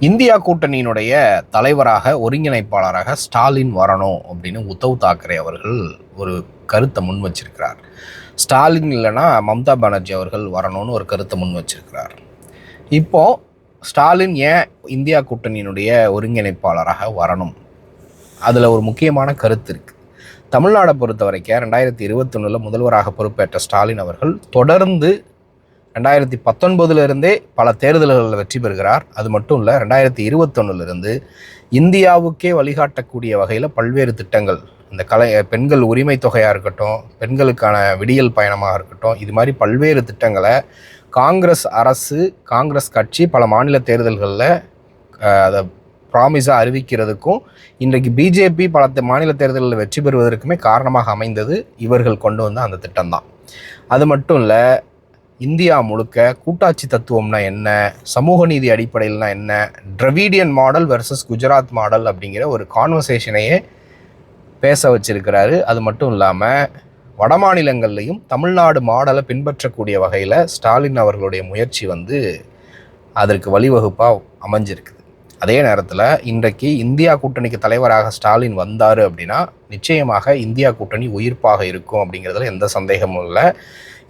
India கூட்டணியினுடைய தலைவராக, ஒருங்கிணைப்பாளராக ஸ்டாலின் வரணும் அப்படின்னு உத்தவ் தாக்கரே அவர்கள் ஒரு கருத்தை முன் வச்சிருக்கிறார். ஸ்டாலின் இல்லைன்னா மம்தா பானர்ஜி அவர்கள் வரணும்னு ஒரு கருத்தை முன் வச்சிருக்கிறார். இப்போ ஸ்டாலின் ஏன் இந்தியா கூட்டணியினுடைய ஒருங்கிணைப்பாளராக வரணும்? அதில் ஒரு முக்கியமான கருத்து இருக்குது. தமிழ்நாடை பொறுத்த வரைக்கும் 2021 முதல்வராக பொறுப்பேற்ற ஸ்டாலின் அவர்கள் தொடர்ந்து 2019 பல தேர்தல்களில் வெற்றி பெறுகிறார். அது மட்டும் இல்லை, 2021 இந்தியாவுக்கே வழிகாட்டக்கூடிய வகையில் பல்வேறு திட்டங்கள், இந்த பெண்கள் உரிமை தொகையாக இருக்கட்டும், பெண்களுக்கான விடியல் பயணமாக இருக்கட்டும், இது மாதிரி பல்வேறு திட்டங்களை காங்கிரஸ் அரசு, காங்கிரஸ் கட்சி பல மாநில தேர்தல்களில் அதை ப்ராமிஸாக அறிவிக்கிறதுக்கும், இன்றைக்கு பிஜேபி பல மாநில தேர்தலில் வெற்றி பெறுவதற்குமே காரணமாக அமைந்தது இவர்கள் கொண்டு வந்த அந்த திட்டம்தான். அது மட்டும் இல்லை, இந்தியா முழுக்க கூட்டாட்சி தத்துவம்னா என்ன, சமூக நீதி அடிப்படையில்னா என்ன, Dravidian model versus Gujarat model அப்படிங்கிற ஒரு கான்வர்சேஷனையே பேச வச்சிருக்கிறாரு. அது மட்டும் இல்லாமல் வட மாநிலங்கள்லையும் தமிழ்நாடு மாடலை பின்பற்றக்கூடிய வகையில் ஸ்டாலின் அவர்களுடைய முயற்சி அதற்கு வழிவகுப்பாக அமைஞ்சிருக்கு. அதே நேரத்தில் இன்றைக்கு இந்தியா கூட்டணிக்கு தலைவராக ஸ்டாலின் வந்தார் அப்படின்னா நிச்சயமாக இந்தியா கூட்டணி உயிர்ப்பாக இருக்கும் அப்படிங்கிறதுல எந்த சந்தேகமும் இல்லை.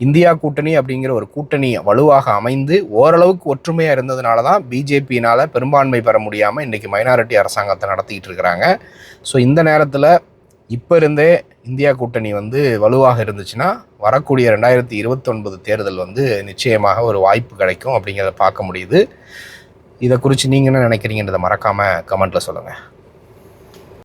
இந்தியா கூட்டணி அப்படிங்கிற ஒரு கூட்டணி வலுவாக அமைந்து ஓரளவுக்கு ஒற்றுமையாக இருந்ததுனால தான் பிஜேபியினால் பெரும்பான்மை பெற முடியாமல் இன்றைக்கி மைனாரிட்டி அரசாங்கத்தை நடத்திக்கிட்டு இருக்கிறாங்க. ஸோ இந்த நேரத்தில் இப்போ இருந்தே இந்தியா கூட்டணி வலுவாக இருந்துச்சுன்னா வரக்கூடிய 2029 தேர்தல் நிச்சயமாக ஒரு வாய்ப்பு கிடைக்கும் அப்படிங்கிறத பார்க்க முடியுது. இதை குறித்து நீங்கள் என்ன நினைக்கிறீங்கன்றதை மறக்காமல் கமெண்ட்டில் சொல்லுங்கள்.